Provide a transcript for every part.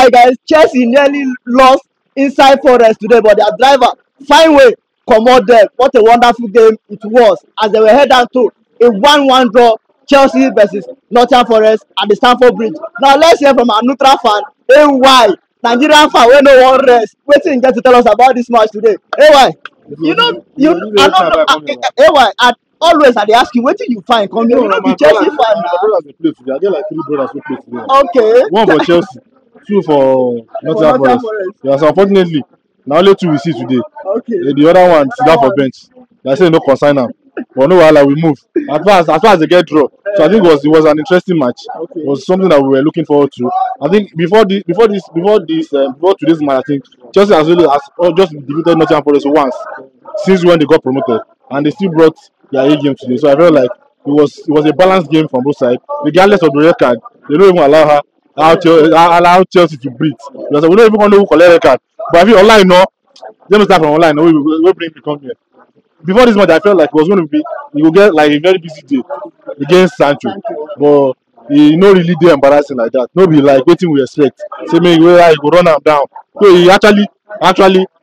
lie, guys. Chelsea nearly lost inside Forest today, but their driver fine way comot them. What a wonderful game it was as they were head down to a 1-1 draw. Chelsea versus Nottingham Forest at the Stamford Bridge. Now let's hear from our neutral fan, AY, Nigerian fan wey no wan rest. Wetin you get to tell us about this match today? AY, AY, always I dey ask you wetin you find come here. You no be Chelsea fan na. My brothers dey play today. I get like 3 brothers who play today. Okay. One for Chelsea, 2 for Nottingham Forest. Yes, unfortunately, na only 2 we see today. Okay. The other one sit down for bench. Like say no consign am. But no wahala, we move. As far as they get draw. So I think it was an interesting match. Okay. It was something that we were looking forward to. I think before today's match, I think Chelsea has just defeated Nottingham Forest once since when they got promoted, and they still brought their A game today. So I felt like it was a balanced game from both sides. Regardless of the red card, they don't even allow Chelsea to breathe. Because we don't even know who collect red card. But I feel online, no. Let me start from online. No, we bring the come here. Before this match, I felt like it was going to be, you will get like a very busy day against Sancho, but he no really dey embarrassing like that. No be like wetin we expect. Say maybe he go run am down. So he actually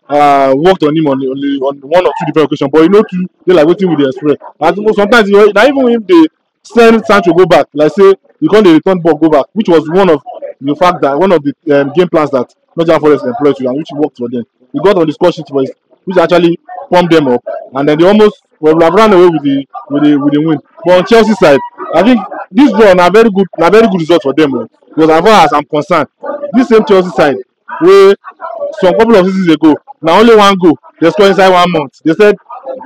worked on him on 1 or 2 different occasions, but he no too dey like wetin we dey expect. And sometimes na even if they send Sancho go back, like say you can't return ball go back, which was one of the game plans that Nottingham Forest employed to, and which worked for them. He got on the score sheet first, which actually pumped them up, and then they almost have run away with the win. But on Chelsea side, I think this draw na very good result for them. Because as far as I'm concerned, this same Chelsea side, where some couple of seasons ago, na only 1 goal they scored inside 1 month. They said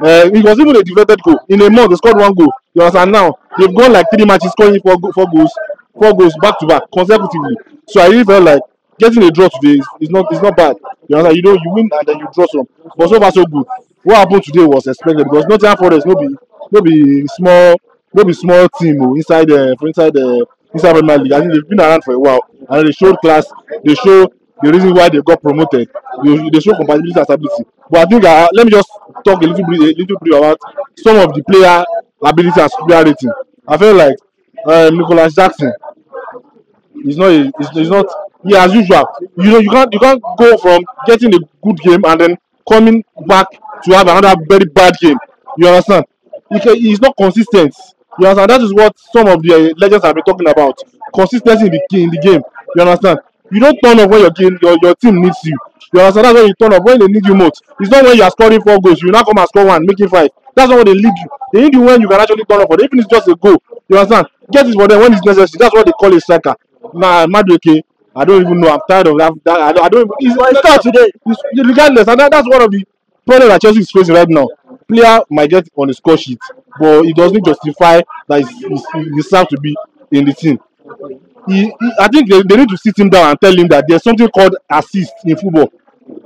it was even a deflected goal. In a month, they scored 1 goal. You understand? Now they've gone like 3 matches scoring 4 goals back to back consecutively. So I really felt like getting a draw today is not bad. You understand? You win and then you draw some. But so far so good. What happened today was expected because Nottingham Forest no be small team inside Premier League. I think they've been around for a while and they showed class. They show the reason why they got promoted. They show compatibility and stability. But I think let me just talk a little bit about some of the player ability and player rating. I feel like Nicholas Jackson is not as usual. You can't go from getting a good game and then coming back to have another very bad game. You understand? He's not consistent. You understand? That is what some of the legends have been talking about. Consistency in the game. You understand? You don't turn up when your team needs you. You understand? That's when you turn up when they need you most. It's not when you are scoring 4 goals. You now come and score 1, making 5. That's not what they need you. They need you when you can actually turn up for them. Even if it's just a goal. You understand? Get it for them when it's necessary. That's what they call a striker. Nah, Madueke, I don't even know. I'm tired of that. I don't even. It's not today. Regardless, and that's one of the problems that Chelsea is facing right now. Player might get on the score sheet, but it doesn't justify that he deserves to be in the team. I think they need to sit him down and tell him that there's something called assist in football.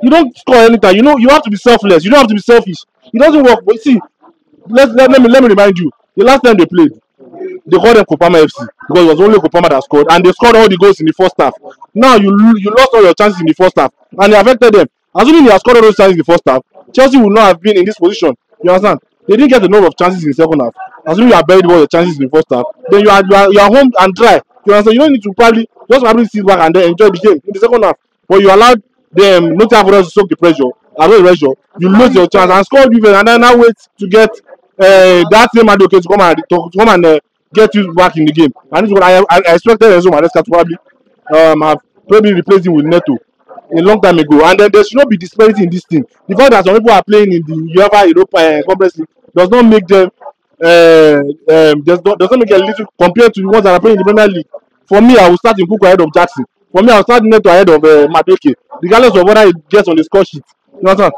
You don't score anytime. You have to be selfless. You don't have to be selfish. It doesn't work. But see, let me remind you. The last time they played, they called them Kopama FC because it was only Kopama that scored, and they scored all the goals in the first half. Now you lost all your chances in the first half, and it affected them. Assuming they had scored all those chances in the first half, Chelsea would not have been in this position. You understand? They didn't get a number of chances in the second half. Assuming you have buried all your chances in the first half, then you are home and dry. You understand? You don't need to probably sit back and then enjoy the game in the second half. But you allowed them not to have to soak the pressure. You lose your chance and score defense, and then now wait to get that same Madueke to come and get you back in the game. And this is what I expected Enzo Maresca to probably have replaced him with Neto a long time ago. And then there should not be disparity in this team. The fact that some people are playing in the UEFA Europa Conference League does not make them does not make a little compared to the ones that are playing in the Premier League. For me, I will start in Nkunku ahead of Jackson. For me, I will start Neto ahead of Madueke, regardless of whether he gets on the score sheet. You understand?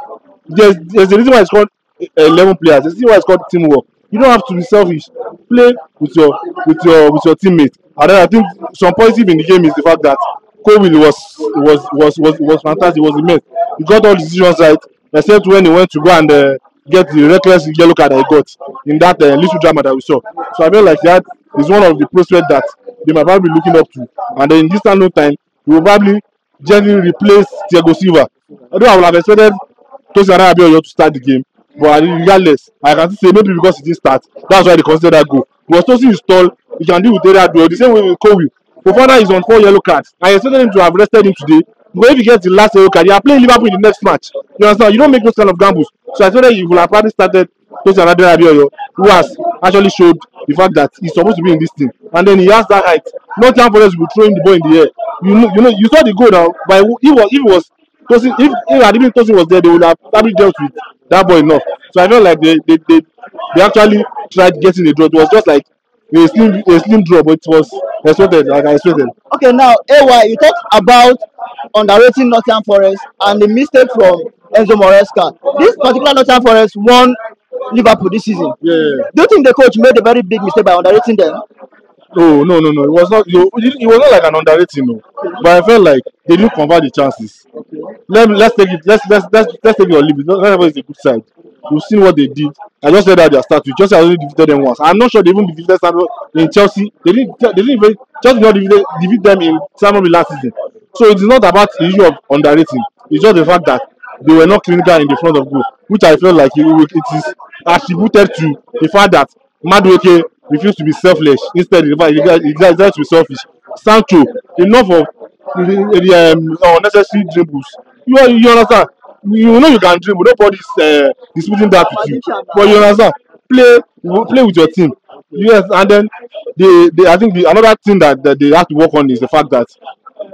There's a reason why it's called 11 players. There's a reason why it's called teamwork. You don't have to be selfish. Play with your teammates. And then I think some positive in the game is the fact that Cole was fantastic. He was immense. He got all the decisions right, except when he went to go and get the reckless yellow card that he got in that little drama that we saw. So I feel like that is one of the prospects that they might probably be looking up to. And then in this time, no time, we will probably gently replace Thiago Silva. Although I would have expected Tosin Adebayo to start the game, but regardless, I can say maybe because he didn't start, that's why they consider that goal. Because Tosin is tall, he can deal with area duel the same way with Kobe. Fofana is on 4 yellow cards. I expected him to have rested him today. But if he gets the last yellow card, you are playing Liverpool in the next match. You understand? You don't make those kind of gambles. So I expected you will have probably started Tosin Adebayo, who has actually showed the fact that he's supposed to be in this team. And then he has that height. Nottingham Forest will throw him the ball in the air. You saw the goal now. But if it was Tosin, if Adibin Tosin was there, they would have probably dealt with that ball enough. So I felt like they actually tried getting a draw. It was just like a slim draw, but it was expected, like I expected. Okay, now AY, you talked about underrating Nottingham Forest and the mistake from Enzo Moresca. This particular Nottingham Forest won Liverpool this season. Yeah. Do you think the coach made a very big mistake by underrating them? No. It was not. It was not like an underrating, no. But I felt like they didn't convert the chances. Let's take it. Let's take it or leave it. Not everybody is a good side. You've seen what they did. I just said that their start. Chelsea has only defeated them once. I'm not sure they even defeated Stamford in Chelsea. They didn't. They didn't even. Chelsea did not defeat them in Stamford last season. So it is not about the issue of underrating. It's just the fact that they were not clinical in the front of goal, which I felt like it is attributed to the fact that Madueke refused to be selfless. Instead, he decided to be selfish. Sancho, enough of the unnecessary dribbles. You understand? You know you can dribble. Nobody's disputing that with you. But you understand? Play with your team. Yes, and then I think another thing that they have to work on is the fact that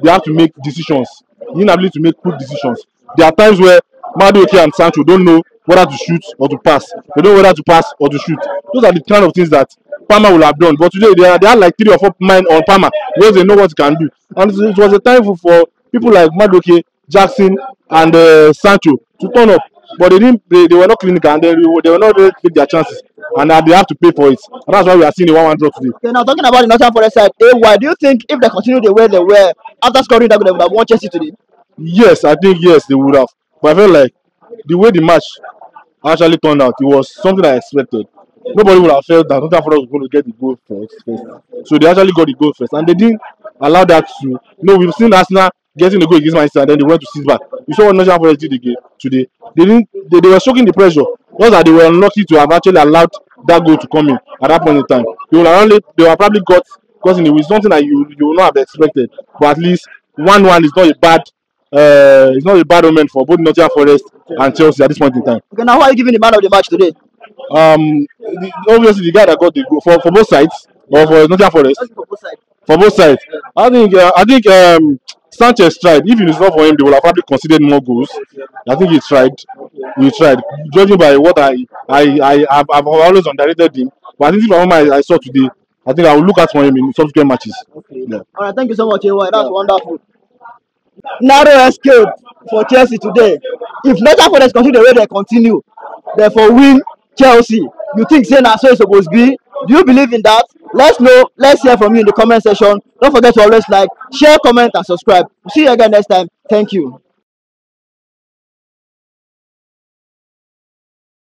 they have to make decisions. The inability to make quick decisions. There are times where Madueke and Sancho don't know whether to shoot or to pass. They don't know whether to pass or to shoot. Those are the kind of things that Palmer will have done. But today they had like 3 or 4 men on Palmer because they know what he can do. And it was a time for people like Madueke, Jackson, and Sancho to turn up. But they were not clinical and they were not ready to take their chances. And they have to pay for it. And that's why we are seeing a 1-1 draw today. Okay, now talking about the Nottingham Forest side, why do you think if they continue the way they were after scoring that goal, they would have won Chelsea today? Yes, I think yes they would have. But I felt like the way the match actually turned out, it was something I expected. Nobody would have felt that Nottingham Forest was going to get the goal first. So they actually got the goal first, and they didn't allow that to. We've seen Arsenal getting the goal against Manchester, and then they went to sit back. You saw what Nottingham Forest did again today. They didn't. They were shocking the pressure. Just that they were unlucky to have actually allowed that goal to come in at that point in time. They were probably got in it with something that you would not have expected. But at least 1-1 is not a bad. It's not a bad omen for both Nottingham Forest and Chelsea at this point in time. Okay, now who are you giving the man of the match today? Obviously the guy that got the goal for both sides or for Nottingham Forest. For both sides. For both sides, I think Sanchez tried. If it is not for him, they would have probably considered more goals. I think he tried. He tried. Judging by what I've always underrated him, but I think from what I saw today, I think I will look out for him in subsequent matches. Okay. Yeah. All right, thank you so much, Ewa. That's wonderful. Narrow escape for Chelsea today. If Nottingham Forest continue the way they continue, therefore win Chelsea. You think say na so it's supposed to be? Do you believe in that? Let's know. Let's hear from you in the comment section. Don't forget to always like, share, comment, and subscribe. See you again next time. Thank you.